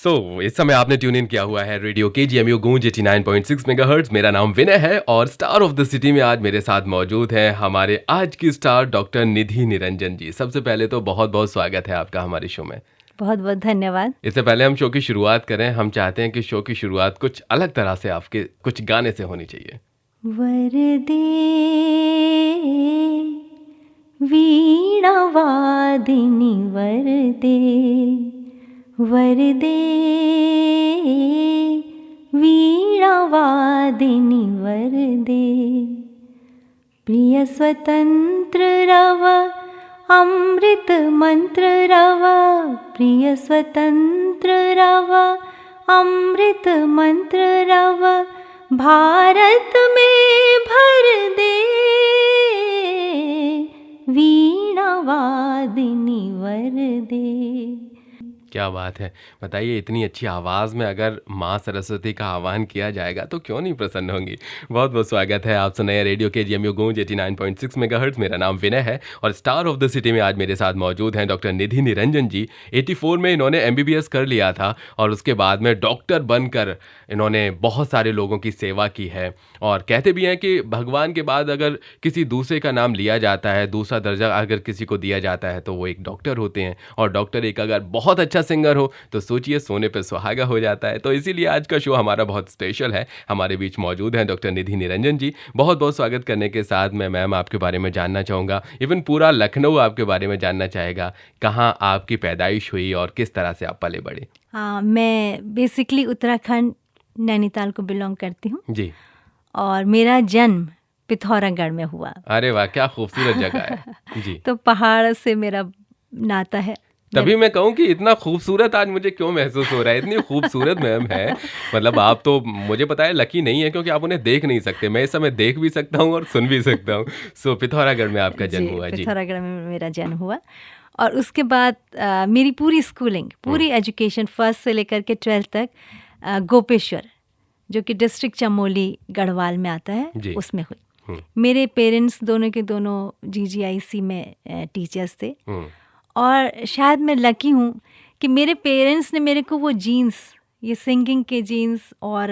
इस समय आपने ट्यून इन किया हुआ है रेडियो KGMU गूंज 89.6 मेगाहर्ट्ज। मेरा नाम विनय है और स्टार ऑफ द सिटी में आज मेरे साथ मौजूद हैं हमारे आज की स्टार डॉक्टर निधि निरंजन जी। सबसे पहले तो बहुत बहुत स्वागत है आपका हमारे शो में। बहुत बहुत धन्यवाद। इससे पहले हम शो की शुरुआत करें, हम चाहते हैं कि शो की शुरुआत कुछ अलग तरह से आपके कुछ गाने से होनी चाहिए। वरदे वीणा वादिनी वरदे, वरदे वीणा वादिनी वरदे, प्रिय स्वतंत्र रव अमृत मंत्र रव, प्रिय स्वतंत्र रव अमृत मंत्र रव, भारत में भर दे वीणा वादिनी वरदे। क्या बात है। बताइए, इतनी अच्छी आवाज़ में अगर माँ सरस्वती का आह्वान किया जाएगा तो क्यों नहीं प्रसन्न होंगी। बहुत बहुत स्वागत है, आप सुन रहे हैं रेडियो KGMU गूंज 89.6 मेगाहर्ट्ज। मेरा नाम विनय है और स्टार ऑफ द सिटी में आज मेरे साथ मौजूद हैं डॉक्टर निधि निरंजन जी। 84 में इन्होंने MBBS कर लिया था और उसके बाद में डॉक्टर बनकर इन्होंने बहुत सारे लोगों की सेवा की है। और कहते भी हैं कि भगवान के बाद अगर किसी दूसरे का नाम लिया जाता है, दूसरा दर्जा अगर किसी को दिया जाता है तो वो एक डॉक्टर होते हैं। और डॉक्टर एक अगर बहुत अच्छा सिंगर हो तो सोचिए सोने पे सुहागा हो जाता है। तो इसीलिए आज का शो हमारा बहुत स्पेशल है। हमारे बीच मौजूद हैं डॉक्टर निधि निरंजन जी। बहुत बहुत स्वागत करने के साथ मैं मैम आपके बारे में जानना चाहूँगा, इवन पूरा लखनऊ आपके बारे में जानना चाहेगा। कहाँ आपकी पैदाइश हुई और किस तरह से आप पले बड़े? मैं बेसिकली उत्तराखंड नैनीताल को बिलोंग करती हूँ जी। और मेरा जन्म पिथौरागढ़ में हुआ। अरे वाह, क्या खूबसूरत जगह है जी। तो पहाड़ से मेरा नाता है। तभी मैं कहूँ कि इतना खूबसूरत आज मुझे क्यों महसूस हो रहा है। इतनी खूबसूरत मैम है, मतलब आप तो मुझे पता है लकी नहीं है क्योंकि आप उन्हें देख नहीं सकते। मैं इस समय देख भी सकता हूँ और सुन भी सकता हूँ। सो पिथौरागढ़ में आपका जन्म हुआ जी। पिथौरागढ़ में मेरा जन्म हुआ और उसके बाद मेरी पूरी स्कूलिंग, पूरी एजुकेशन फर्स्ट से लेकर के 12th तक गोपेश्वर, जो कि डिस्ट्रिक्ट चमोली गढ़वाल में आता है, उसमें हुई। मेरे पेरेंट्स दोनों के दोनों GGIC में टीचर्स थे और शायद मैं लकी हूँ कि मेरे पेरेंट्स ने मेरे को वो जीन्स, ये सिंगिंग के जीन्स और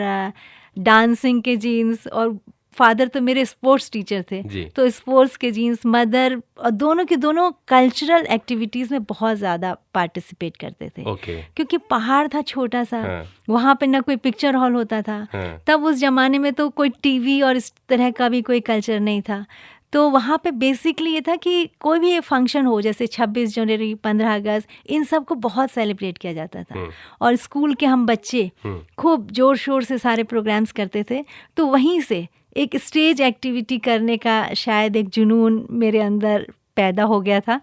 डांसिंग के जीन्स, और फादर तो मेरे स्पोर्ट्स टीचर थे तो स्पोर्ट्स के जीन्स, मदर और दोनों के दोनों कल्चरल एक्टिविटीज़ में बहुत ज़्यादा पार्टिसिपेट करते थे। क्योंकि पहाड़ था छोटा सा, वहाँ पे ना कोई पिक्चर हॉल होता था। तब उस ज़माने में तो कोई TV और इस तरह का भी कोई कल्चर नहीं था। तो वहाँ पे बेसिकली ये था कि कोई भी फंक्शन हो, जैसे 26 जनवरी, 15 अगस्त, इन सब को बहुत सेलिब्रेट किया जाता था। और स्कूल के हम बच्चे खूब जोर शोर से सारे प्रोग्राम्स करते थे। तो वहीं से एक स्टेज एक्टिविटी करने का शायद एक जुनून मेरे अंदर पैदा हो गया था,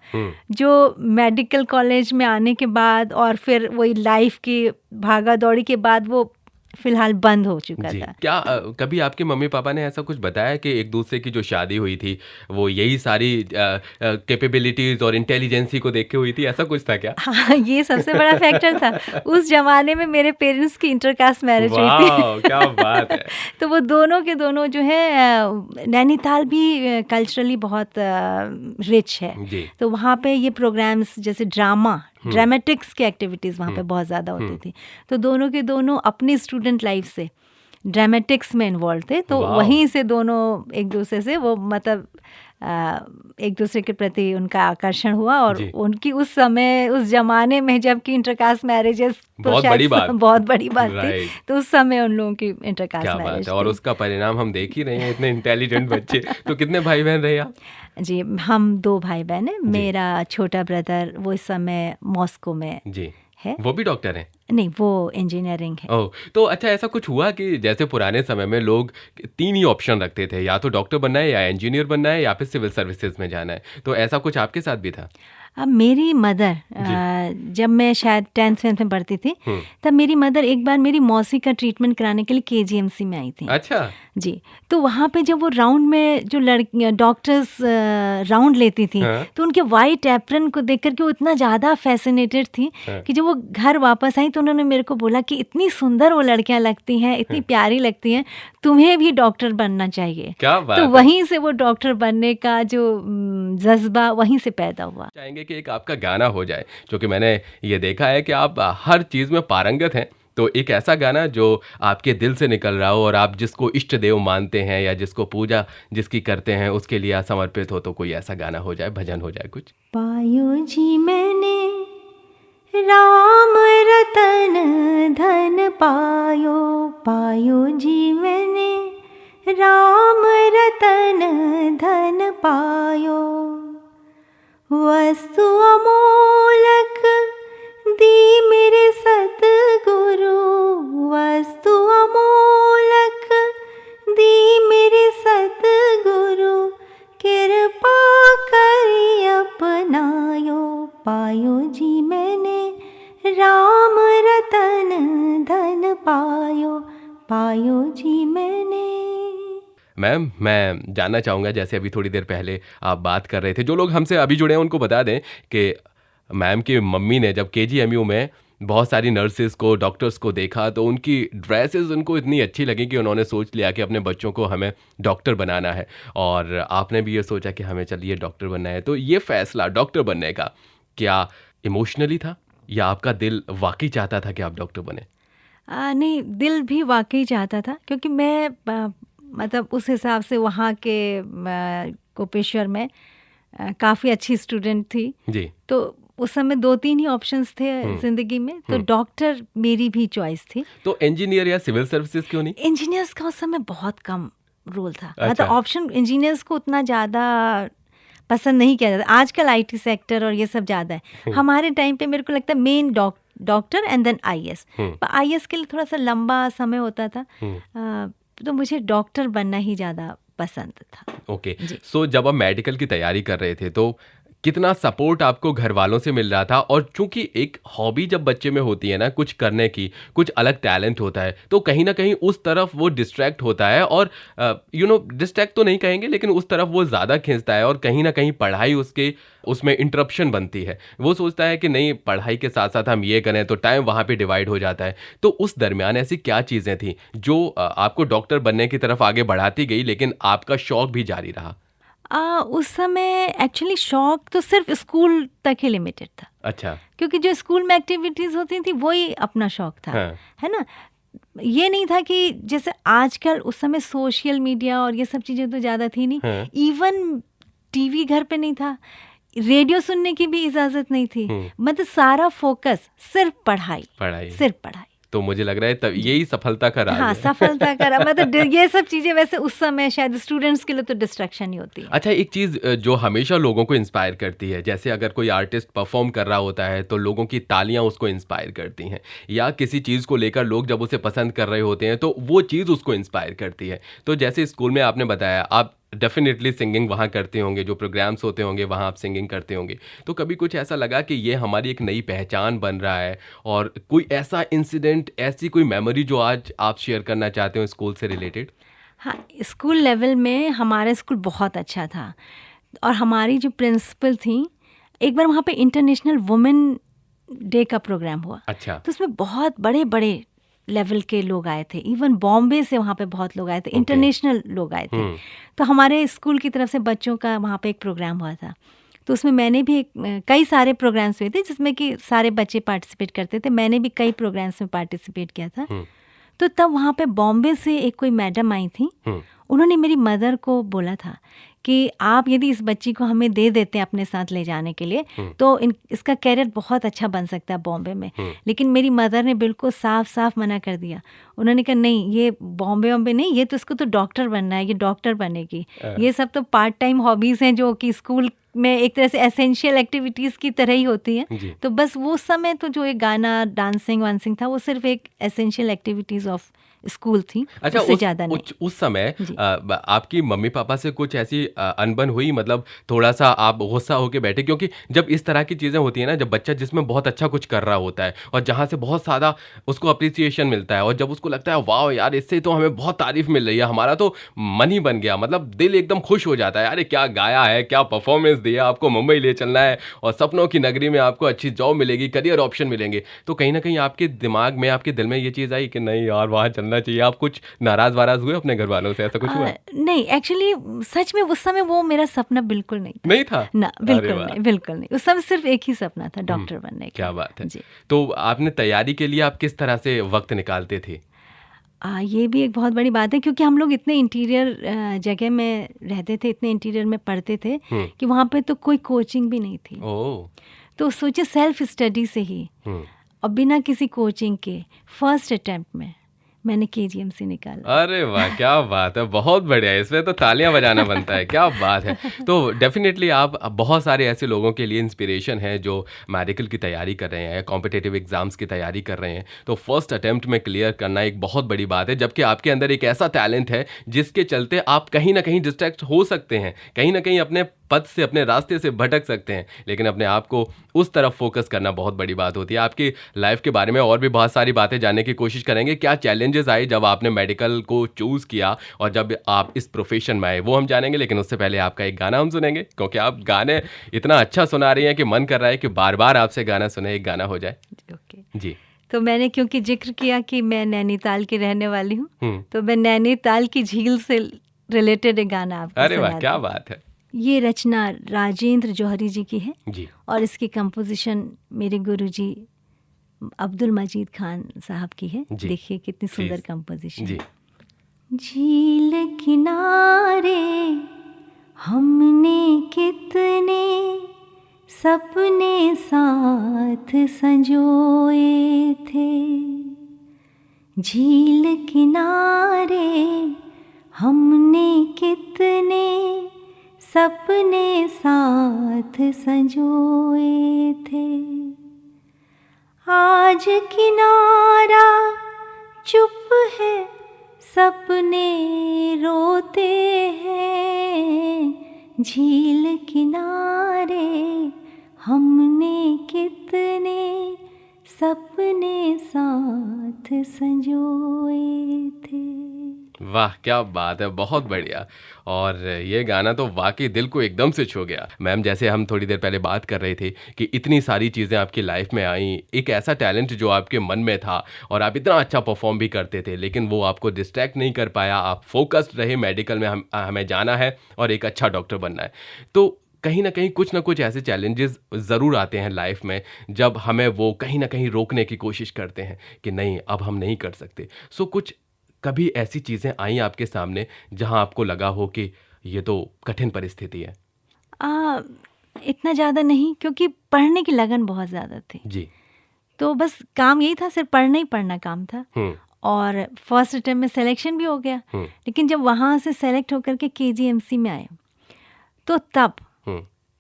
जो मेडिकल कॉलेज में आने के बाद और फिर वही लाइफ की भागा दौड़ी के बाद वो फिलहाल बंद हो चुका था। क्या कभी आपके मम्मी पापा ने ऐसा कुछ बताया कि एक दूसरे की जो शादी हुई थी वो यही सारी कैपेबिलिटीज और इंटेलिजेंसी को देख के हुई थी? ऐसा कुछ था क्या? हाँ, ये सबसे बड़ा फैक्टर था। उस जमाने में मेरे पेरेंट्स की इंटरकास्ट मैरिज हुई थी। क्या बात है। तो वो दोनों के दोनों जो है, नैनीताल भी कल्चरली बहुत रिच है। तो वहाँ पे ये प्रोग्राम्स जैसे ड्रामेटिक्स की एक्टिविटीज़ वहाँ पे बहुत ज़्यादा होती थी। तो दोनों के दोनों अपनी स्टूडेंट लाइफ से ड्रामेटिक्स में इन्वॉल्व थे। तो वहीं से दोनों एक दूसरे से वो मतलब एक दूसरे के प्रति उनका आकर्षण हुआ। और उनकी उस समय, उस जमाने में जबकि इंटरकास्ट मैरिजेस तो बहुत बड़ी बात थी, तो उस समय उन लोगों की इंटरकास्ट मैरिज थी। और उसका परिणाम हम देख ही रहे हैं, इतने इंटेलिजेंट बच्चे। तो कितने भाई बहन रहे आप? जी, हम 2 भाई बहन हैं। मेरा छोटा ब्रदर वो इस समय मॉस्को में है। वो भी डॉक्टर हैं? नहीं, वो इंजीनियरिंग है। ओह, तो अच्छा, ऐसा कुछ हुआ कि जैसे पुराने समय में लोग 3 ही ऑप्शन रखते थे, या तो डॉक्टर बनना है, या इंजीनियर बनना है, या फिर सिविल सर्विसेज में जाना है, तो ऐसा कुछ आपके साथ भी था? अब मेरी मदर, जब मैं शायद 10th में पढ़ती थी, तब मेरी मदर एक बार मेरी मौसी का ट्रीटमेंट कराने के लिए KGMC में आई थी। अच्छा जी। तो वहाँ पे जब वो राउंड में जो डॉक्टर्स राउंड लेती थी, तो उनके वाइट एप्रन को देख करके वो इतना ज़्यादा फैसिनेटेड थी कि जब वो घर वापस आई तो उन्होंने मेरे को बोला कि इतनी सुंदर वो लड़कियाँ लगती हैं, इतनी प्यारी लगती हैं, तुम्हें भी डॉक्टर बनना चाहिए। क्या बात तो वहीं से वो डॉक्टर बनने का जो जज्बा वहीं से पैदा हुआ। चाहेंगे कि एक आपका गाना हो जाए, क्योंकि मैंने ये देखा है कि आप हर चीज़ में पारंगत हैं, तो एक ऐसा गाना जो आपके दिल से निकल रहा हो और आप जिसको इष्ट देव मानते हैं या जिसको पूजा जिसकी करते हैं उसके लिए आप समर्पित हो, तो कोई ऐसा गाना हो जाए, भजन हो जाए कुछ। पायो जी मैंने राम रतन धन पायो, पायो जी मैंने राम रतन धन पायो, वस्तु अमोलक दी मेरे सतगुरु, वस्तु अमोलक दी मेरे सतगुरु, कृपा करी अपनायो, पायो जी मैंने राम रतन धन पायो, पायो जी मैंने। मैम, मैं जानना चाहूँगा, जैसे अभी थोड़ी देर पहले आप बात कर रहे थे, जो लोग हमसे अभी जुड़े हैं उनको बता दें कि मैम की मम्मी ने जब KGMU में बहुत सारी नर्सेज को, डॉक्टर्स को देखा तो उनकी ड्रेसेस उनको इतनी अच्छी लगी कि उन्होंने सोच लिया कि अपने बच्चों को हमें डॉक्टर बनाना है, और आपने भी ये सोचा कि हमें चलिए डॉक्टर बनना है। तो ये फैसला डॉक्टर बनने का क्या इमोशनली था या आपका दिल वाकई चाहता था कि आप डॉक्टर बने? नहीं, दिल भी वाकई चाहता था, क्योंकि मैं मतलब उस हिसाब से वहाँ के गोपेश्वर में काफ़ी अच्छी स्टूडेंट थी जी। तो उस समय 2-3 ही ऑप्शंस थे जिंदगी में, तो डॉक्टर मेरी भी चॉइस थी। तो इंजीनियर या सिविल सर्विसेज क्यों नहीं? इंजीनियर्स का उस समय बहुत कम रोल था। अच्छा। मतलब ऑप्शन इंजीनियर्स को उतना ज़्यादा पसंद नहीं किया जाता। आजकल IT सेक्टर और ये सब ज़्यादा है। हमारे टाइम पे मेरे को लगता है main doctor and then IAS। IAS के लिए थोड़ा सा लंबा समय होता था, तो मुझे डॉक्टर बनना ही ज़्यादा पसंद था। ओके। सो जब आप मेडिकल की तैयारी कर रहे थे तो कितना सपोर्ट आपको घर वालों से मिल रहा था? और चूंकि एक हॉबी जब बच्चे में होती है ना, कुछ करने की, कुछ अलग टैलेंट होता है, तो कहीं ना कहीं उस तरफ वो डिस्ट्रैक्ट होता है, और डिस्ट्रैक्ट तो नहीं कहेंगे लेकिन उस तरफ वो ज़्यादा खींचता है, और कहीं ना कहीं पढ़ाई उसमें इंटरप्शन बनती है। वो सोचता है कि नहीं, पढ़ाई के साथ साथ हम ये करें, तो टाइम वहाँ पे डिवाइड हो जाता है। तो उस दरमियान ऐसी क्या चीज़ें थी जो आपको डॉक्टर बनने की तरफ आगे बढ़ाती गई, लेकिन आपका शौक भी जारी रहा? उस समय एक्चुअली शौक तो सिर्फ स्कूल तक ही लिमिटेड था। अच्छा। क्योंकि जो स्कूल में एक्टिविटीज़ होती थी वही अपना शौक था। हाँ। है ना? ये नहीं था कि जैसे आजकल, उस समय सोशल मीडिया और ये सब चीज़ें तो ज़्यादा थी नहीं। हाँ। इवन टीवी घर पे नहीं था, रेडियो सुनने की भी इजाज़त नहीं थी। मतलब सारा फोकस सिर्फ पढ़ाई, सिर्फ पढ़ाई। तो मुझे लग रहा है तब यही सफलता का राज है। हाँ, सफलता का मतलब ये सब चीज़ें वैसे उस समय शायद स्टूडेंट्स के लिए तो डिस्ट्रैक्शन ही होती है। अच्छा, एक चीज़ जो हमेशा लोगों को इंस्पायर करती है, जैसे अगर कोई आर्टिस्ट परफॉर्म कर रहा होता है तो लोगों की तालियां उसको इंस्पायर करती हैं, या किसी चीज़ को लेकर लोग जब उसे पसंद कर रहे होते हैं तो वो चीज़ उसको इंस्पायर करती है। तो जैसे स्कूल में आपने बताया आप डेफिनेटली सिंगिंग वहाँ करते होंगे, जो प्रोग्राम्स होते होंगे वहाँ आप सिंगिंग करते होंगे, तो कभी कुछ ऐसा लगा कि ये हमारी एक नई पहचान बन रहा है, और कोई ऐसा इंसिडेंट, ऐसी कोई मेमोरी जो आज आप शेयर करना चाहते हो स्कूल से रिलेटेड? हाँ, स्कूल लेवल में हमारा स्कूल बहुत अच्छा था, और हमारी जो प्रिंसिपल थी, एक बार वहाँ पे इंटरनेशनल वुमेन डे का प्रोग्राम हुआ। अच्छा। तो उसमें बहुत बड़े बड़े लेवल के लोग आए थे, इवन बॉम्बे से वहाँ पे बहुत लोग आए थे, इंटरनेशनल लोग आए थे। तो हमारे स्कूल की तरफ से बच्चों का वहाँ पे एक प्रोग्राम हुआ था, तो उसमें मैंने भी कई सारे प्रोग्राम्स हुए थे जिसमें कि सारे बच्चे पार्टिसिपेट करते थे। मैंने भी कई प्रोग्राम्स में पार्टिसिपेट किया था। तो तब वहाँ पे बॉम्बे से एक कोई मैडम आई थी, उन्होंने मेरी मदर को बोला था कि आप यदि इस बच्ची को हमें दे देते हैं अपने साथ ले जाने के लिए तो इसका कैरियर बहुत अच्छा बन सकता है बॉम्बे में। लेकिन मेरी मदर ने बिल्कुल साफ साफ मना कर दिया। उन्होंने कहा नहीं, ये बॉम्बे नहीं, ये तो इसको तो डॉक्टर बनना है, ये डॉक्टर बनेगी। ये सब तो पार्ट टाइम हॉबीज़ हैं जो कि स्कूल में एक तरह से एसेंशियल एक्टिविटीज़ की तरह ही होती हैं। तो बस वो समय तो जो एक गाना, डांसिंग वांसिंग था, वो सिर्फ एक एसेंशियल एक्टिविटीज़ ऑफ स्कूल थी। अच्छा, उससे ज़्यादा नहीं। उस समय आपकी मम्मी पापा से कुछ ऐसी अनबन हुई, मतलब थोड़ा सा आप गुस्सा होके बैठे? क्योंकि जब इस तरह की चीज़ें होती है ना, जब बच्चा जिसमें बहुत अच्छा कुछ कर रहा होता है और जहाँ से बहुत ज़्यादा उसको अप्रिसिएशन मिलता है, और जब उसको लगता है वाह यार, इससे तो हमें बहुत तारीफ मिल रही है, हमारा तो मन ही बन गया, मतलब दिल एकदम खुश हो जाता है, अरे क्या गाया है, क्या परफॉर्मेंस दिया, आपको मुंबई ले चलना है और सपनों की नगरी में आपको अच्छी जॉब मिलेगी, करियर ऑप्शन मिलेंगे, तो कहीं ना कहीं आपके दिमाग में, आपके दिल में ये चीज़ आई कि नहीं यार, वहाँ चलना जानना चाहिए। आप कुछ नाराज़ हुए अपने घर वालों से, ऐसा कुछ हुआ? नहीं, एक्चुअली सच में उस समय वो मेरा सपना बिल्कुल नहीं था। नहीं था? ना, बिल्कुल नहीं। उस समय सिर्फ एक ही सपना था, डॉक्टर बनने का। क्या बात है। जी। तो आपने तैयारी के लिए आप किस तरह से वक्त निकालते थे? ये भी एक बहुत बड़ी बात है, क्योंकि हम लोग इतने इंटीरियर जगह में रहते थे, इतने इंटीरियर में पढ़ते थे कि वहाँ पे तो कोई कोचिंग भी नहीं थी। तो सोचे सेल्फ स्टडी से ही और बिना किसी कोचिंग के फर्स्ट अटेम्प्ट में मैंने KGMC निकाला। अरे वाह, क्या बात है, बहुत बढ़िया। इसमें तो तालियां बजाना बनता है, क्या बात है। तो डेफिनेटली आप बहुत सारे ऐसे लोगों के लिए इंस्पिरेशन है जो मेडिकल की तैयारी कर रहे हैं, कॉम्पिटिटिव एग्जाम्स की तैयारी कर रहे हैं। तो फर्स्ट अटेम्प्ट में क्लियर करना एक बहुत बड़ी बात है, जबकि आपके अंदर एक ऐसा टैलेंट है जिसके चलते आप कहीं ना कहीं डिस्ट्रैक्ट हो सकते हैं, कहीं ना कहीं अपने पथ से, अपने रास्ते से भटक सकते हैं, लेकिन अपने आप को उस तरफ फोकस करना बहुत बड़ी बात होती है। आपकी लाइफ के बारे में और भी बहुत सारी बातें जानने की कोशिश करेंगे। क्या चैलेंजेस आए जब आपने मेडिकल को चूज़ किया और जब आप इस प्रोफेशन में आए, वो हम जानेंगे। लेकिन उससे पहले आपका एक गाना हम सुनेंगे, क्योंकि आप गाने इतना अच्छा सुना रही हैं कि मन कर रहा है कि बार बार आपसे गाना सुने, एक गाना हो जाए। ओके जी। तो मैंने क्योंकि जिक्र किया कि मैं नैनीताल की रहने वाली हूँ, तो मैं नैनीताल की झील से रिलेटेड एक गाना आपको अरे वाह, क्या बात है। ये रचना राजेंद्र जौहरी जी की है जी। और इसकी कंपोजिशन मेरे गुरुजी अब्दुल मजीद खान साहब की है। देखिए कितनी सुंदर कंपोजिशन। जी। झील किनारे हमने कितने सपने साथ संजोए थे, झील किनारे हमने कितने सपने साथ संजोए थे। आज किनारा चुप है, सपने रोते हैं, झील किनारे हमने कितने सपने साथ संजोए थे। वाह, क्या बात है, बहुत बढ़िया। और ये गाना तो वाकई दिल को एकदम से छू गया। मैम, जैसे हम थोड़ी देर पहले बात कर रहे थे कि इतनी सारी चीज़ें आपकी लाइफ में आई, एक ऐसा टैलेंट जो आपके मन में था और आप इतना अच्छा परफॉर्म भी करते थे, लेकिन वो आपको डिस्ट्रैक्ट नहीं कर पाया। आप फोकस्ड रहे, मेडिकल में हमें जाना है और एक अच्छा डॉक्टर बनना है। तो कहीं ना कुछ ऐसे चैलेंजेस ज़रूर आते हैं लाइफ में, जब हमें वो कहीं ना कहीं रोकने की कोशिश करते हैं कि नहीं, अब हम नहीं कर सकते। सो कुछ कभी ऐसी चीज़ें आई आपके सामने जहां आपको लगा हो कि ये तो कठिन परिस्थिति है? इतना ज़्यादा नहीं, क्योंकि पढ़ने की लगन बहुत ज़्यादा थी। जी। तो बस काम यही था, सिर्फ पढ़ना ही पढ़ना काम था। और फर्स्ट अटेम्प्ट में सिलेक्शन भी हो गया। लेकिन जब वहाँ से सेलेक्ट होकर के KGMC में आए, तो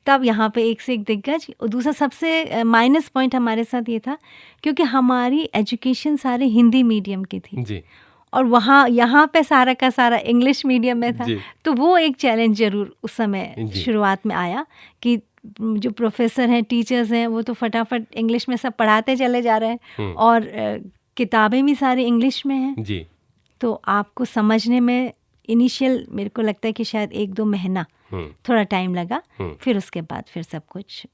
तब यहाँ पे एक से एक दिग्गज। और दूसरा सबसे माइनस पॉइंट हमारे साथ ये था, क्योंकि हमारी एजुकेशन सारे हिंदी मीडियम की थी जी। और यहाँ पे सारा का सारा इंग्लिश मीडियम में था। तो वो एक चैलेंज जरूर उस समय शुरुआत में आया कि जो प्रोफेसर हैं, टीचर्स हैं, वो तो फटाफट इंग्लिश में सब पढ़ाते चले जा रहे हैं और किताबें भी सारी इंग्लिश में हैं जी। तो आपको समझने में इनिशियल मेरे को लगता है कि शायद 1-2 महीना थोड़ा टाइम लगा, फिर उसके बाद फिर सब कुछ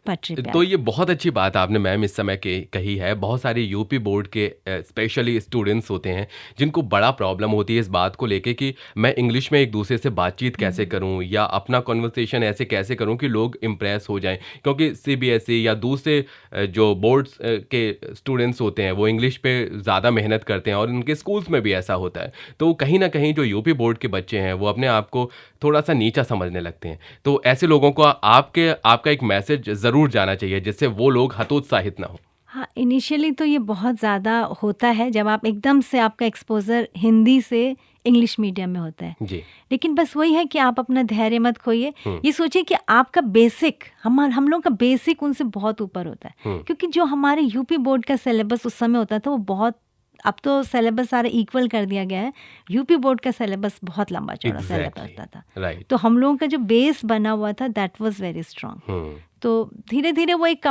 पटरी पे। तो ये बहुत अच्छी बात आपने मैम इस समय कही है। बहुत सारे यूपी बोर्ड के स्पेशली स्टूडेंट्स होते हैं जिनको बड़ा प्रॉब्लम होती है इस बात को लेके कि मैं इंग्लिश में एक दूसरे से बातचीत कैसे करूं या अपना कन्वर्सेशन ऐसे कैसे करूं कि लोग इम्प्रेस हो जाएं, क्योंकि CBSE या दूसरे जो बोर्ड्स के स्टूडेंट्स होते हैं वो इंग्लिश पे ज़्यादा मेहनत करते हैं और उनके स्कूल्स में भी ऐसा होता है। तो कहीं ना कहीं जो यूपी बोर्ड के बच्चे हैं वो अपने आप को थोड़ा सा नीचा समझने लगते हैं। तो ऐसे लोगों को आपका एक मैसेज ज़रूर जाना चाहिए जिससे वो लोग हतोत्साहित ना हो। हाँ, इनिशियली तो ये बहुत ज़्यादा होता है जब आप एकदम से आपका एक्सपोजर हिंदी से इंग्लिश मीडियम में होता है जी। लेकिन बस वही है कि आप अपना धैर्य मत खोइए। ये सोचिए कि आपका बेसिक हम लोग का बेसिक उनसे बहुत ऊपर होता है, क्योंकि जो हमारे यूपी बोर्ड का सिलेबस उस समय होता था वो बहुत, अब तो सिलेबस सारा इक्वल कर दिया गया है, यूपी बोर्ड का सिलेबस बहुत लंबा चौड़ा सिलेबस होता था। राइट। तो हम लोगों का जो बेस बना हुआ था दैट वाज वेरी स्ट्रांग। तो धीरे धीरे वो एक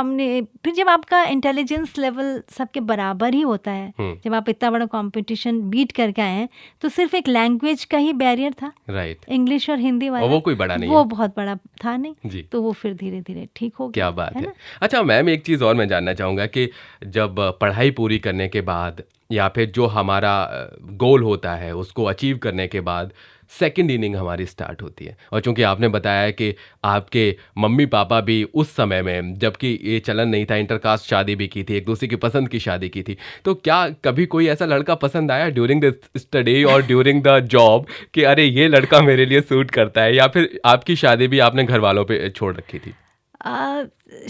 फिर जब आपका इंटेलिजेंस लेवल सबके बराबर ही होता है, जब आप इतना बड़ा कंपटीशन बीट करके आए हैं, तो सिर्फ एक लैंग्वेज का ही बैरियर था, राइट, इंग्लिश और हिंदी वाला, वो कोई बड़ा नहीं वो है, बहुत बड़ा था नहीं जी। तो वो फिर धीरे धीरे ठीक हो गया। क्या बात है। अच्छा मैम, एक चीज़ और मैं जानना चाहूँगा कि जब पढ़ाई पूरी करने के बाद या फिर जो हमारा गोल होता है उसको अचीव करने के बाद सेकंड इनिंग हमारी स्टार्ट होती है, और चूंकि आपने बताया कि आपके मम्मी पापा भी उस समय में, जबकि ये चलन नहीं था, इंटरकास्ट शादी भी की थी, एक दूसरे की पसंद की शादी की थी, तो क्या कभी कोई ऐसा लड़का पसंद आया ड्यूरिंग द स्टडी और ड्यूरिंग द जॉब कि अरे ये लड़का मेरे लिए सूट करता है, या फिर आपकी शादी भी आपने घर वालों पे छोड़ रखी थी?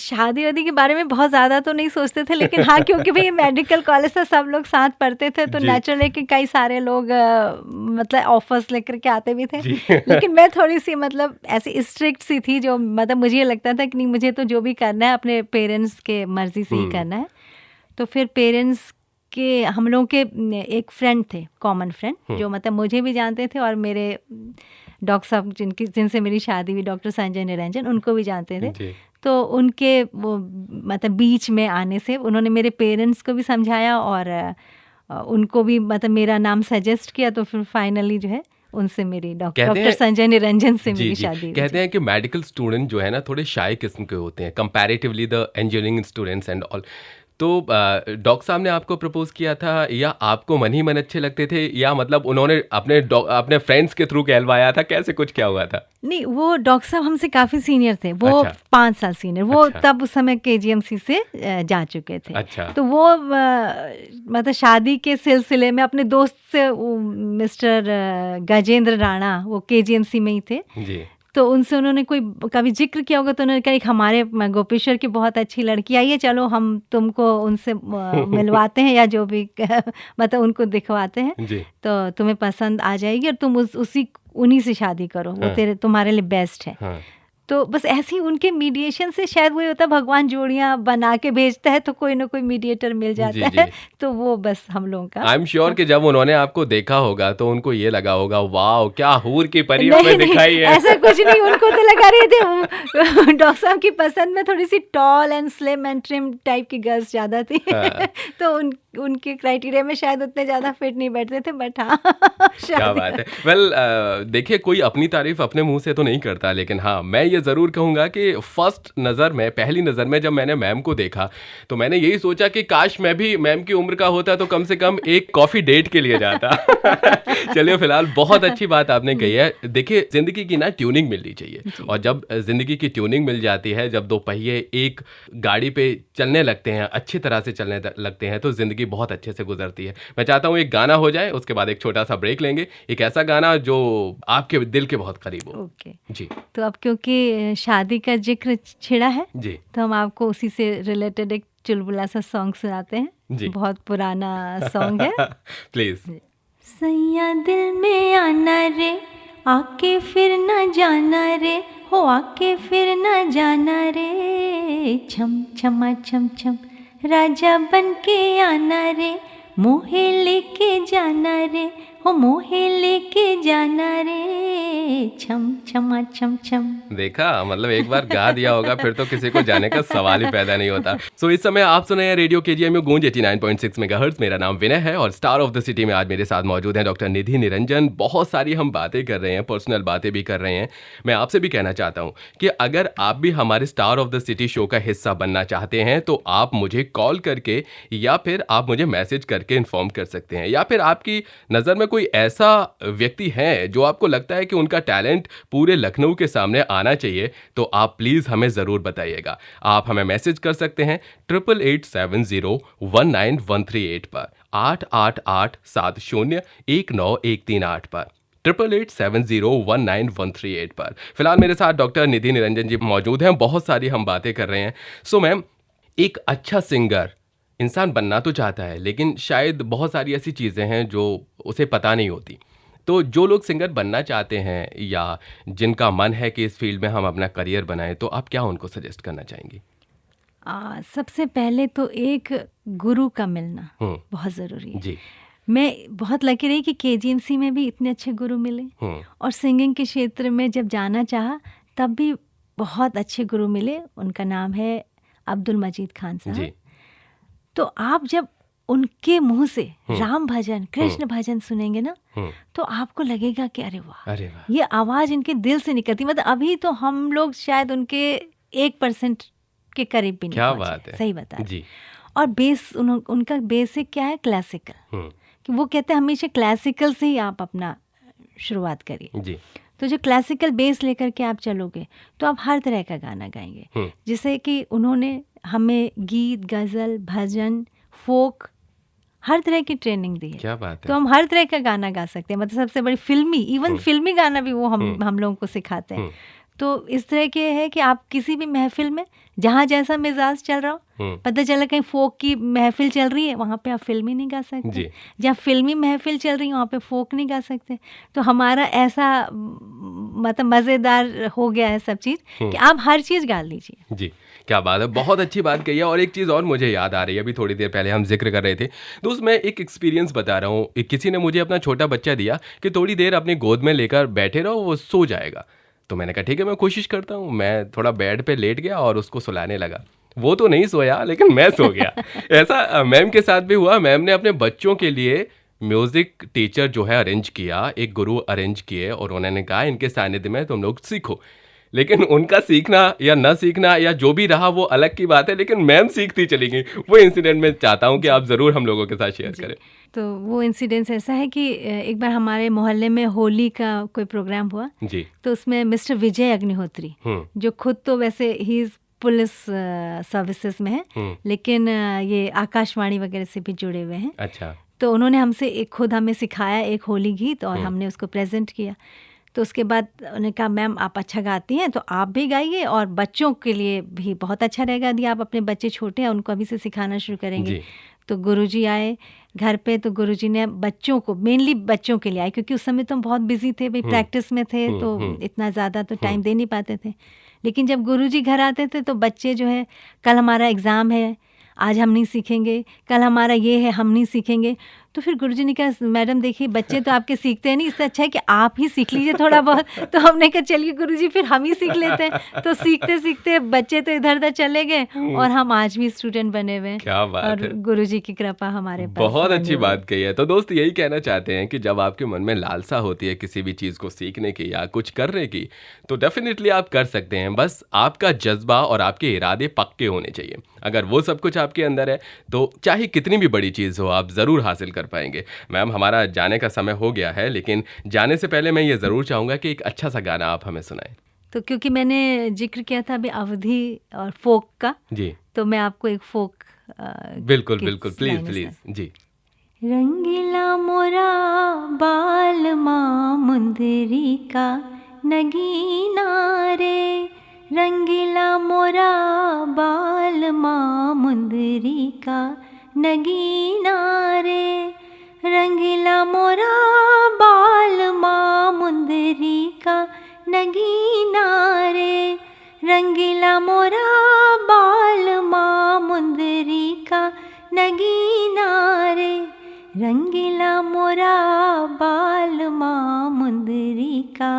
शादी वादी के बारे में बहुत ज़्यादा तो नहीं सोचते थे, लेकिन हाँ क्योंकि भाई मेडिकल कॉलेज से सब लोग साथ पढ़ते थे तो नेचुरली कि कई सारे लोग मतलब ऑफर्स लेकर के आते भी थे लेकिन मैं थोड़ी सी मतलब ऐसी स्ट्रिक्ट सी थी, जो मतलब मुझे ये लगता था कि नहीं, मुझे तो जो भी करना है अपने पेरेंट्स के मर्जी से ही करना है। तो फिर पेरेंट्स के, हम लोगों के एक फ्रेंड थे, कॉमन फ्रेंड, जो मतलब मुझे भी जानते थे और मेरे डॉक्टर साहब जिनसे मेरी शादी हुई, डॉक्टर संजय निरंजन, उनको भी जानते थे। तो उनके वो मतलब बीच में आने से उन्होंने मेरे पेरेंट्स को भी समझाया और उनको भी मतलब मेरा नाम सजेस्ट किया, तो फिर फाइनली जो है उनसे मेरी डॉक्टर संजय निरंजन से मेरी शादी। कहते हैं कि मेडिकल स्टूडेंट जो है ना थोड़े शाय किस्म के होते हैं comparatively the engineering students and all. तो डॉक्टर साहब ने आपको प्रपोज किया था या आपको मन ही मन अच्छे लगते थे, या मतलब उन्होंने अपने फ्रेंड्स के थ्रू कहलवाया था, कैसे कुछ क्या हुआ था? नहीं, वो डॉक्टर साहब हमसे काफ़ी सीनियर थे, वो 5 साल सीनियर, वो तब उस समय KGMC से जा चुके थे। तो वो मतलब शादी के सिलसिले में अपने दोस्त से, मिस्टर गजेंद्र राणा, वो KGMC में ही थे जी। तो उनसे उन्होंने कोई कभी जिक्र किया होगा, तो उन्होंने कहा एक हमारे गोपेश्वर की बहुत अच्छी लड़की आई है, चलो हम तुमको उनसे मिलवाते हैं या जो भी मतलब उनको दिखवाते हैं, तो तुम्हें पसंद आ जाएगी और तुम उन्हीं से शादी करो, वो तुम्हारे लिए बेस्ट है। तो बस ऐसे ही उनके मीडिएशन से शायद वही होता है, भगवान जोड़ियां बना के भेजता है तो कोई ना कोई मीडिएटर मिल जाता है। तो वो बस हम लोगों का, आई एम श्योर कि जब उन्होंने आपको देखा होगा तो उनको ये लगा होगा वाह क्या हूर की परी हमें दिखाई है। ऐसा कुछ नहीं, उनको तो लगा रहे थे डॉक्टर साहब की पसंद में थोड़ी सी tall and slim and trim type की गर्ल्स ज्यादा थी तो उनके क्राइटेरिया में शायद उतने ज्यादा फिट नहीं बैठते थे, बट हाँ क्या बात है। वेल देखिए, कोई अपनी तारीफ अपने मुंह से तो नहीं करता, लेकिन हाँ मैं ये ज़रूर कहूँगा कि पहली नज़र में जब मैंने मैम को देखा तो मैंने यही सोचा कि काश मैं भी मैम की उम्र का होता तो कम से कम एक कॉफ़ी डेट के लिए जाता चलिए, फिलहाल बहुत अच्छी बात आपने कही है। देखिए, ज़िंदगी की ना ट्यूनिंग मिलनी चाहिए, और जब ज़िंदगी की ट्यूनिंग मिल जाती है, जब दो पहिए एक गाड़ी पे चलने लगते हैं, अच्छी तरह से चलने लगते हैं, तो ज़िंदगी बहुत अच्छे से गुजरती है। मैं चाहता हूँ एक गाना हो जाए, उसके बाद एक छोटा सा ब्रेक लेंगे, एक ऐसा गाना जो आपके दिल के बहुत करीब हो। ओके जी। तो अब क्योंकि शादी का जिक्र छिड़ा है जी, तो हम आपको उसी से रिलेटेड एक चुलबुला सा सॉन्ग सुनाते हैं जी। बहुत पुराना सॉन्ग है प्लीज। सैया दिल में आना रे, आके फिर न जाना रे, हो आके फिर न जाना रे, छम छमा छम छम राजा बन के आना रे, मोहे लेके जाना रे, हो मोहे लेके जाना रे, छम छमा छम छम। देखा, मतलब एक बार गा दिया होगा फिर तो किसी को जाने का सवाल ही पैदा नहीं होता। सो इस समय आप सुन रहे हैं रेडियो KGMU गूंज 89.6 मेगाहर्ट्ज। मेरा नाम विनय है और स्टार ऑफ द सिटी में आज मेरे साथ मौजूद हैं डॉक्टर निधि निरंजन। बहुत सारी हम बातें कर रहे हैं, पर्सनल बातें भी कर रहे हैं। मैं आपसे भी कहना चाहता हूँ कि अगर आप भी हमारे star of the city show का हिस्सा बनना चाहते हैं तो आप मुझे कॉल करके या फिर आप मुझे मैसेज करके इन्फॉर्म कर सकते हैं, या फिर आपकी नज़र में कोई ऐसा व्यक्ति है जो आपको लगता है कि उनका टैलेंट पूरे लखनऊ के सामने आना चाहिए, तो आप प्लीज़ हमें ज़रूर बताइएगा। आप हमें मैसेज कर सकते हैं 8887019138 पर, 8887019138 पर, 8887019138 पर। फिलहाल मेरे साथ डॉक्टर निधि निरंजन जी मौजूद हैं। बहुत सारी हम बातें कर रहे हैं। सो मैम, एक अच्छा सिंगर इंसान बनना तो चाहता है, लेकिन शायद बहुत सारी ऐसी चीज़ें हैं जो उसे पता नहीं होती। तो जो लोग सिंगर बनना चाहते हैं या जिनका मन है कि इस फील्ड में हम अपना करियर बनाएं, तो आप क्या उनको सजेस्ट करना चाहेंगी? सबसे पहले तो एक गुरु का मिलना बहुत ज़रूरी है जी। मैं बहुत लकी रही कि KGMC में भी इतने अच्छे गुरु मिले, और सिंगिंग के क्षेत्र में जब जाना चाहा तब भी बहुत अच्छे गुरु मिले, उनका नाम है अब्दुल मजीद खान जी। साहब। तो आप जब उनके मुंह से हम्म। राम भजन, कृष्ण भजन सुनेंगे ना, तो आपको लगेगा कि अरे वाह, ये आवाज़ इनके दिल से निकलती। मतलब अभी तो हम लोग शायद उनके 1% के करीब भी नहीं क्या पहुंचे। बात है। सही बता रहे। जी। और बेस उनका बेसिक क्या है? क्लासिकल। कि वो कहते हैं हमेशा क्लासिकल से ही आप अपना शुरुआत करिए। जी। तो जो क्लासिकल बेस लेकर के आप चलोगे तो आप हर तरह का गाना गाएंगे। जैसे कि उन्होंने हमें गीत, गज़ल, भजन, फोक हर तरह की ट्रेनिंग दी है। क्या बात है। तो हम हर तरह का गाना गा सकते हैं। मतलब सबसे बड़ी फिल्मी, इवन फिल्मी गाना भी वो हम लोगों को सिखाते हैं। तो इस तरह के है कि आप किसी भी महफिल में, जहाँ जैसा मिजाज चल रहा हो, पता चला कहीं फोक की महफिल चल रही है, वहाँ पे आप फिल्मी नहीं गा सकते। जहाँ फिल्मी महफिल चल रही है वहाँ पे फोक नहीं गा सकते। तो हमारा ऐसा मतलब मज़ेदार हो गया है सब चीज़ कि आप हर चीज़ गा लीजिए। जी, क्या बात है, बहुत अच्छी बात कही है। और एक चीज़ और मुझे याद आ रही है, अभी थोड़ी देर पहले हम जिक्र कर रहे थे, तो उसमें एक एक्सपीरियंस बता रहा हूँ। किसी ने मुझे अपना छोटा बच्चा दिया कि थोड़ी देर अपनी गोद में लेकर बैठे रहो, वो सो जाएगा। तो मैंने कहा ठीक है, मैं कोशिश करता हूँ। मैं थोड़ा बेड पे लेट गया और उसको सुलाने लगा। वो तो नहीं सोया, लेकिन मैं सो गया। ऐसा मैम के साथ भी हुआ। मैम ने अपने बच्चों के लिए म्यूज़िक टीचर जो है अरेंज किया, एक गुरु अरेंज किए, और उन्होंने कहा इनके सानिध्य में तुम लोग सीखो। लेकिन उनका सीखना या न सीखना या जो भी रहा वो अलग की बात है, लेकिन मैम सीखती चली गई। वो इंसिडेंट मैं चाहता हूँ कि आप ज़रूर हम लोगों के साथ शेयर करें। तो वो इंसिडेंस ऐसा है कि एक बार हमारे मोहल्ले में होली का कोई प्रोग्राम हुआ जी। तो उसमें मिस्टर विजय अग्निहोत्री, जो खुद तो वैसे ही इज़ पुलिस सर्विसेज में है, लेकिन ये आकाशवाणी वगैरह से भी जुड़े हुए हैं। अच्छा। तो उन्होंने खुद हमें सिखाया एक होली गीत और हमने उसको प्रेजेंट किया। तो उसके बाद उन्होंने कहा मैम आप अच्छा गाती हैं तो आप भी गाइए, और बच्चों के लिए भी बहुत अच्छा रहेगा यदि आप अपने बच्चे छोटे हैं उनको अभी से सिखाना शुरू करेंगे। तो गुरुजी आए घर पे, तो गुरुजी ने बच्चों को, मेनली बच्चों के लिए आए, क्योंकि उस समय तो हम बहुत बिजी थे भाई, प्रैक्टिस में थे, तो इतना ज़्यादा तो टाइम दे नहीं पाते थे। लेकिन जब गुरुजी घर आते थे तो बच्चे जो है, कल हमारा एग्ज़ाम है, आज हम नहीं सीखेंगे, कल हमारा ये है, हम नहीं सीखेंगे। तो फिर गुरुजी ने कहा मैडम देखिए बच्चे तो आपके सीखते हैं नहीं, इससे अच्छा है कि आप ही सीख लीजिए थोड़ा बहुत। तो हमने कहा चलिए गुरुजी फिर हम ही सीख लेते हैं। तो सीखते सीखते बच्चे तो इधर उधर चले गए और हम आज भी स्टूडेंट बने हुए हैं। क्या बात और है। गुरुजी की कृपा हमारे पास। बहुत अच्छी बात कही है। तो दोस्त यही कहना चाहते हैं कि जब आपके मन में लालसा होती है किसी भी चीज़ को सीखने की या कुछ करने की, तो डेफिनेटली आप कर सकते हैं। बस आपका जज्बा और आपके इरादे पक्के होने चाहिए। अगर वो सब कुछ आपके अंदर है तो चाहे कितनी भी बड़ी चीज़ हो आप ज़रूर हासिल कर पाएंगे। मैम हमारा जाने का समय हो गया है, लेकिन जाने से पहले मैं ये ज़रूर चाहूँगा कि एक अच्छा सा गाना आप हमें सुनाएं। तो क्योंकि मैंने जिक्र किया था अभी अवधी और फोक का, जी, तो मैं आपको एक फोक बिल्कुल बिल्कुल, प्लीज़ प्लीज़। जी। रंगीला मोरा बाल माँ मुंदरी का नगीना रे, रंगीला मोरा बाल माँ मुंदरी का नगीना रे, रंगीला मोरा बाल माँ मुंदरी का नगीना रे, रंगीला मोरा बाल माँ मुंदरी का नगीना रे, रंगीला मोरा बाल माँ मुंदरी का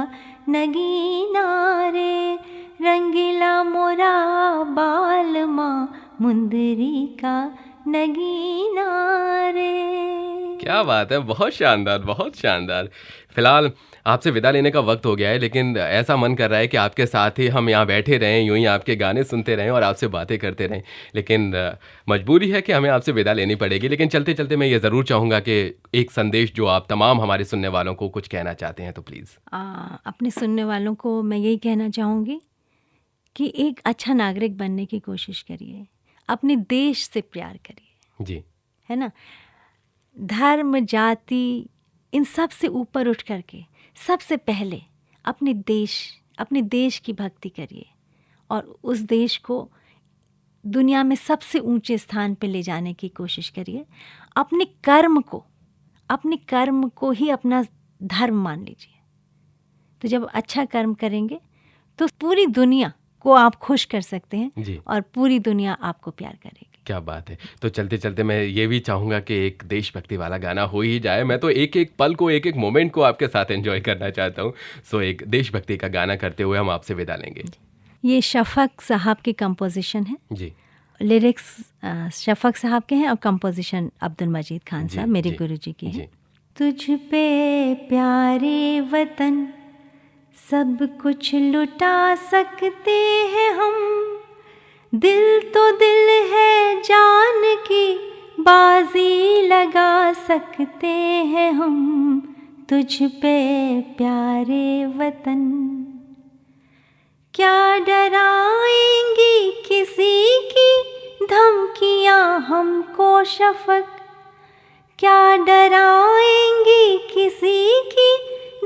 नगीना रे, रंगीला मोरा बाल माँ मुंदरी का नगीना रे। क्या बात है, बहुत शानदार, बहुत शानदार। फिलहाल आपसे विदा लेने का वक्त हो गया है, लेकिन ऐसा मन कर रहा है कि आपके साथ ही हम यहाँ बैठे रहें, यूं ही आपके गाने सुनते रहें और आपसे बातें करते रहें, लेकिन मजबूरी है कि हमें आपसे विदा लेनी पड़ेगी। लेकिन चलते चलते मैं ये ज़रूर चाहूँगा कि एक संदेश जो आप तमाम हमारे सुनने वालों को कुछ कहना चाहते हैं तो प्लीज़। अपने सुनने वालों को मैं यही कहना चाहूँगी कि एक अच्छा नागरिक बनने की कोशिश करिए, अपने देश से प्यार करिए। जी, है ना। धर्म, जाति, इन सब से ऊपर उठ करके सबसे पहले अपने देश की भक्ति करिए और उस देश को दुनिया में सबसे ऊंचे स्थान पे ले जाने की कोशिश करिए। अपने कर्म को ही अपना धर्म मान लीजिए। तो जब अच्छा कर्म करेंगे तो पूरी दुनिया को आप खुश कर सकते हैं जी। और पूरी दुनिया आपको प्यार करेगी। क्या बात है। तो चलते चलते मैं ये भी चाहूँगा कि एक देशभक्ति वाला गाना हो ही जाए। मैं तो एक एक पल को, एक एक मोमेंट को आपके साथ एंजॉय करना चाहता हूँ। सो एक देशभक्ति का गाना करते हुए हम आपसे विदा लेंगे। ये शफ़क़ साहब की कंपोजिशन है जी लिरिक्स शफ़क़ साहब के हैं और कंपोजिशन अब्दुल मजीद खान जी, साहब मेरे जी, गुरुजी की जी। है। तुझ पे प्यारे वतन सब कुछ लुटा सकते हैं हम, दिल तो दिल है जान की बाजी लगा सकते हैं हम, तुझ पे प्यारे वतन। क्या डराएंगी किसी की धमकियां हमको शफ़क़, क्या डराएंगी किसी की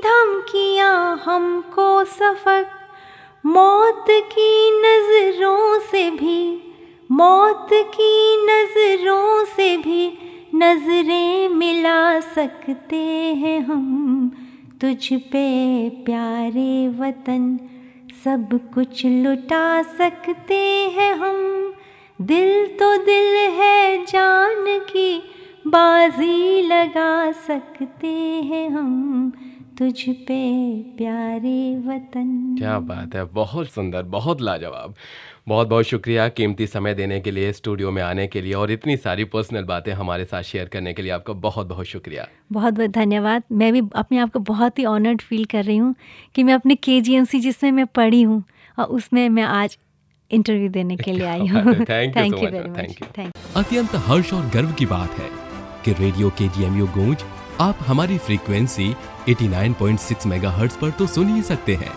धमकियां हमको शफ़क़, मौत की नज़रों से भी, मौत की नज़रों से भी नज़रें मिला सकते हैं हम, तुझ पे प्यारे वतन सब कुछ लुटा सकते हैं हम, दिल तो दिल है जान की बाजी लगा सकते हैं हम, तुझ पे प्यारे वतन। क्या बात है, बहुत सुंदर, बहुत लाजवाब। बहुत बहुत शुक्रिया कीमती समय देने के लिए, स्टूडियो में आने के लिए और इतनी सारी पर्सनल बातें हमारे साथ शेयर करने के लिए आपका बहुत बहुत शुक्रिया। बहुत बहुत धन्यवाद। मैं भी अपने आप को बहुत ही ऑनर्ड फील कर रही हूँ कि मैं अपने KGMC जिसमें मैं पढ़ी हूँ और उसमें मैं आज इंटरव्यू देने के लिए आई हूँ। Thank you very much. अत्यंत हर्ष और गर्व की बात है कि रेडियो KGMU गूंज आप हमारी फ्रीक्वेंसी 89.6 मेगाहर्ट्ज पर तो सुन ही सकते हैं,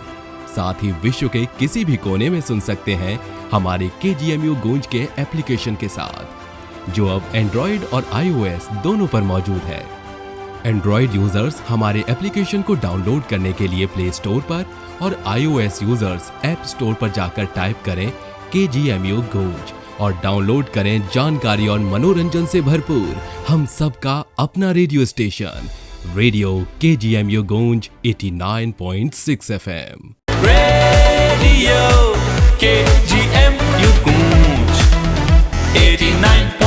साथ ही विश्व के किसी भी कोने में सुन सकते हैं हमारे KGMU गूंज के एप्लीकेशन के साथ, जो अब एंड्रॉइड और iOS दोनों पर मौजूद है। एंड्रॉइड यूजर्स हमारे एप्लीकेशन को डाउनलोड करने के लिए प्ले स्टोर पर और iOS यूजर्स ऐप स्टोर पर जाकर टाइप करें KGMU गूंज और डाउनलोड करें जानकारी और मनोरंजन से भरपूर हम सबका अपना रेडियो स्टेशन, रेडियो KGMU गूंज 89.6 FM। रेडियो KGMU गूंज 89